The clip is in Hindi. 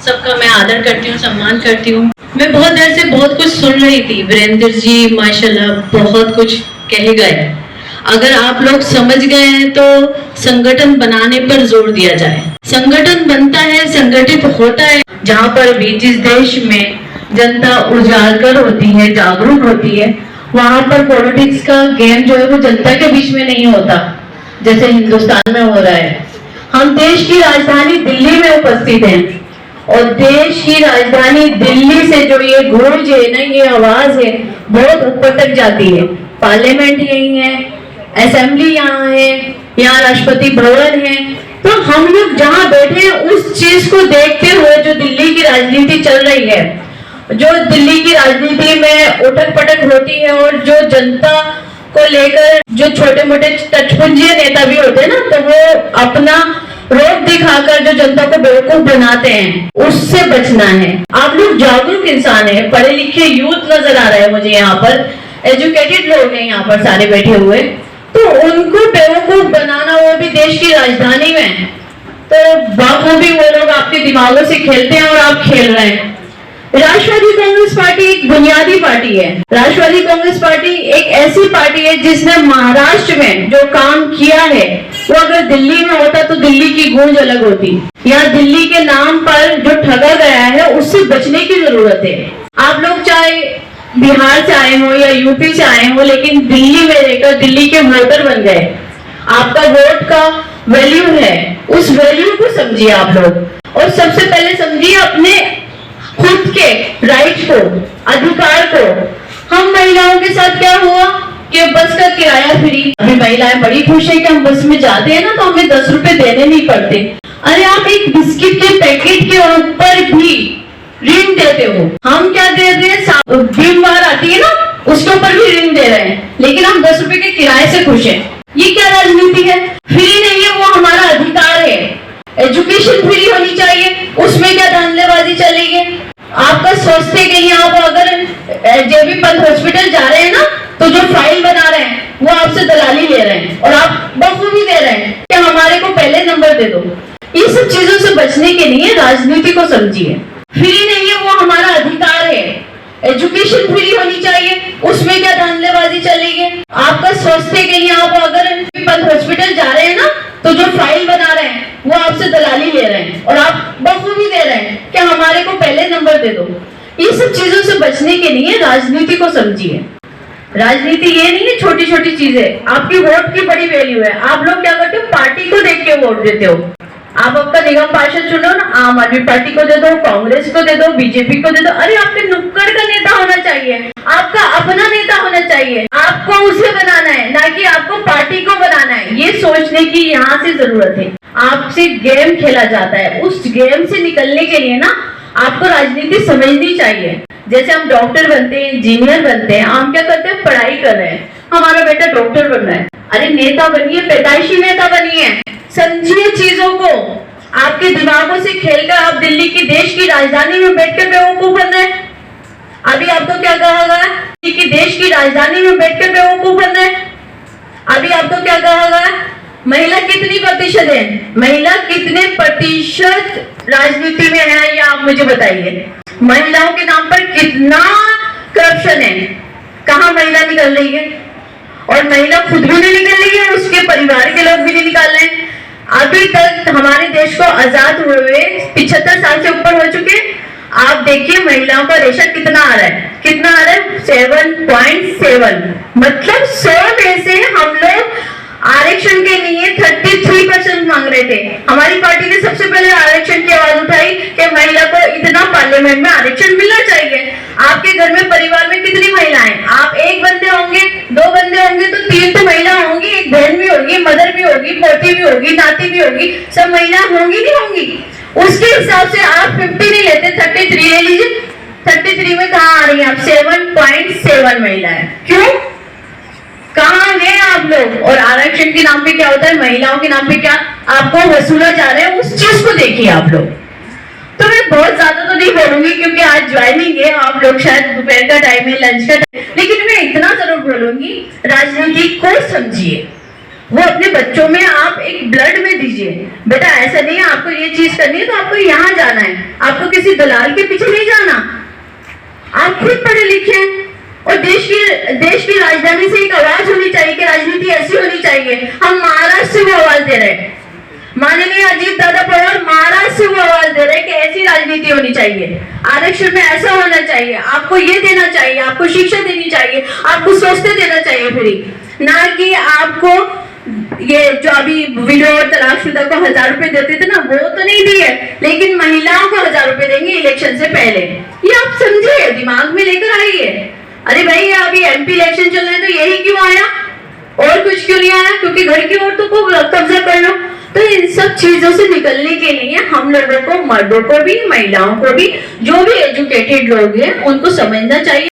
सबका मैं आदर करती हूँ, सम्मान करती हूँ। मैं बहुत देर से बहुत कुछ सुन रही थी। वीरेंद्र जी माशाल्लाह बहुत कुछ कह गए। अगर आप लोग समझ गए हैं तो संगठन बनाने पर जोर दिया जाए। संगठन बनता है, संगठित होता है जहाँ पर भी जिस देश में जनता उजागर होती है, जागरूक होती है, वहां पर पॉलिटिक्स का गेम जो है वो जनता के बीच में नहीं होता जैसे हिंदुस्तान में हो रहा है। हम देश की राजधानी दिल्ली में उपस्थित हैं और देश की राजधानी दिल्ली से जो ये गूंज है ना, ये आवाज है, बहुत ऊपर तक जाती है। पार्लियामेंट यही है, असेंबली यहाँ है, यहाँ राष्ट्रपति भवन है। तो हम लोग जहाँ बैठे हैं उस चीज को देखते हुए जो दिल्ली की राजनीति चल रही है, जो दिल्ली की राजनीति में उठक पटक होती है और जो जनता को लेकर जो छोटे मोटे तटपुंजी नेता भी होते हैं ना, तो वो अपना रोब दिखाकर जो जनता को बेवकूफ बनाते हैं, उससे बचना है। आप लोग जागरूक इंसान है, पढ़े लिखे यूथ नजर आ रहे हैं मुझे यहाँ पर, एजुकेटेड लोग हैं यहाँ पर सारे बैठे हुए, तो उनको बेवकूफ बनाना, वो भी देश की राजधानी में, तो बाखूबी वो लोग आपके दिमागों से खेलते हैं और आप खेल रहे हैं। राष्ट्रवादी कांग्रेस पार्टी एक बुनियादी पार्टी है। राष्ट्रवादी कांग्रेस पार्टी एक ऐसी पार्टी है जिसने महाराष्ट्र में जो काम किया है वो अगर दिल्ली में होता तो दिल्ली की गूंज अलग होती। यहाँ दिल्ली के नाम पर जो ठगा गया है उससे बचने की जरूरत है। आप लोग चाहे बिहार से आए हो या यूपी से आए हो, लेकिन दिल्ली में रहकर दिल्ली के वोटर बन गए। आपका वोट का वैल्यू है, उस वैल्यू को समझिए आप लोग। और सबसे पहले समझिए अपने खुद के राइट को, अधिकार को। हम महिलाओं के साथ क्या हुआ कि बस का किराया फ्री। अभी महिलाएं बड़ी खुश है कि हम बस में जाते हैं ना तो हमें 10 रुपए देने नहीं पड़ते। अरे आप एक बिस्किट के पैकेट के ऊपर भी ऋण देते हो। हम क्या दे रहे हैं, भीम बार आती है ना, उसके ऊपर भी ऋण दे रहे हैं, लेकिन हम 10 रुपए के किराए से खुश हैं। ये क्या राजनीति है? फ्री नहीं है, वो हमारा अधिकार है। एजुकेशन फ्री होनी चाहिए, उसमें क्या धांधलेबाजी चलेगी? आपका स्वास्थ्य के लिए आप अगर जेबी पंत हॉस्पिटल जा रहे हैं ना, तो जो फाइल बना रहे हैं वो आपसे दलाली ले रहे हैं और आप बखूबी दे रहे हैं कि हमारे को पहले नंबर दे दो। ये सब चीजों से बचने के लिए राजनीति को समझिए। फ्री नहीं है, वो हमारा अधिकार है। एजुकेशन फ्री होनी चाहिए, उसमें क्या धांधलेबाजी चलेगी? आपका स्वास्थ्य के लिए आप अगर पंत हॉस्पिटल जा रहे हैं ना, तो जो फाइल बना रहे हैं वो आपसे दलाली ले रहे हैं और आप बखूबी दे रहे हैं कि हमारे को पहले नंबर दे दो। ये सब चीजों से बचने के लिए राजनीति को समझिए। राजनीति ये नहीं है छोटी छोटी चीजें, आपकी वोट की बड़ी वैल्यू है। आप लोग क्या करते हो, पार्टी को देख के वोट देते हो। आप आपका निगम पार्षद चुनो ना, आम आदमी पार्टी को दे दो, कांग्रेस को दे दो, बीजेपी को दे दो। अरे आपके नुक्कड़ का नेता होना चाहिए, आपका अपना नेता होना चाहिए। आपको उसे बनाना है, ना कि आपको पार्टी को बनाना है। ये सोचने की यहाँ से जरूरत है। आपसे गेम खेला जाता है, उस गेम से निकलने के लिए ना आपको राजनीति समझनी चाहिए। जैसे हम डॉक्टर बनते हैं, इंजीनियर बनते हैं, हम क्या करते हैं, पढ़ाई कर रहे हैं, हमारा बेटा डॉक्टर बन रहा है। अरे नेता बनिए, पैदाइशी नेता बनिए, समझिए चीजों को। आपके दिमागों से खेलकर आप दिल्ली की, देश की राजधानी में बैठकर बेवकूफ बन रहे हैं। अभी आपको क्या कहा गया कि देश की राजधानी में बैठकर बेवकूफ बन रहे हैं। अभी आपको क्या कहा गया, महिला कितनी प्रतिशत है, महिला कितने प्रतिशत राजनीति में है, ये आप मुझे बताइए। महिलाओं के नाम पर कितना करप्शन है, कहाँ महिला निकल रही है? और महिला खुद भी नहीं निकल रही है, उसके परिवार के लोग भी नहीं निकाल रहे हैं। अभी तक हमारे देश को आजाद हुए 75 साल से ऊपर हो चुके। आप देखिए महिलाओं का रेशा कितना आ रहा है, कितना आ रहा है, 7.7। मतलब 100 में से हम लोग आरक्षण के लिए 33% मांग रहे थे। हमारी पार्टी ने सबसे पहले आरक्षण की आवाज उठाई कि महिला को इतना पार्लियामेंट में आरक्षण मिलना चाहिए। आपके घर में, परिवार में कितनी महिलाएं? आप एक बंदे होंगे, 2 बंदे होंगे तो 3 तो महिला होंगी, एक बहन भी होगी, मदर भी होगी, पोती भी होगी, नाती भी होगी, सब महिला होंगी नहीं होंगी? उसके हिसाब से आप 50 नहीं लेते, 33 ले लीजिए। 33 में कहाँ आ रही है आप? 7.7 महिलाएं। क्यों, कहाँ है आप लोग? और आरक्षण के नाम पे क्या होता है, महिलाओं के नाम पे क्या आपको वसूला जा रहा है, उस चीज को देखिए आप लोग। तो मैं बहुत ज्यादा तो नहीं बोलूंगी क्योंकि आज ज्वाइनिंग है, आप लोग शायद दोपहर का टाइम है, लंच का टाइम, लेकिन मैं इतना जरूर बोलूंगी, राजनीति को समझिए। वो अपने बच्चों में आप एक ब्लड में दीजिए। बेटा ऐसा नहीं है आपको ये चीज करनी है तो आपको यहाँ जाना है, आपको किसी किसी दलाल के पीछे नहीं जाना। आप खुद पढ़े लिखे हैं और देश की राजधानी से एक आवाज होनी चाहिए कि राजनीति ऐसी होनी चाहिए। हम महाराष्ट्र से वो आवाज दे रहे हैं, माननीय अजीत दादा पवार महाराष्ट्र से वो आवाज दे रहे हैं कि ऐसी राजनीति होनी चाहिए, आरक्षण में ऐसा होना चाहिए, आपको ये देना चाहिए, आपको शिक्षा देनी चाहिए, आपको स्वास्थ्य देना चाहिए फ्री, ना कि आपको ये जो अभी विडो और तलाकशुदा को 1000 रुपए देते थे ना, वो तो नहीं दिए, लेकिन महिलाओं को 1000 रुपए देंगे इलेक्शन से पहले। ये आप समझिए, दिमाग में लेकर आइए। अरे भाई अभी एमपी इलेक्शन चल रहे हैं तो यही क्यों आया और कुछ क्यों नहीं आया? क्योंकि घर की औरतों को कब्जा कर लो। तो इन सब चीजों से निकलने के लिए हम लोगों को, मर्दों को भी, महिलाओं को भी, जो भी एजुकेटेड लोग हैं उनको समझना चाहिए।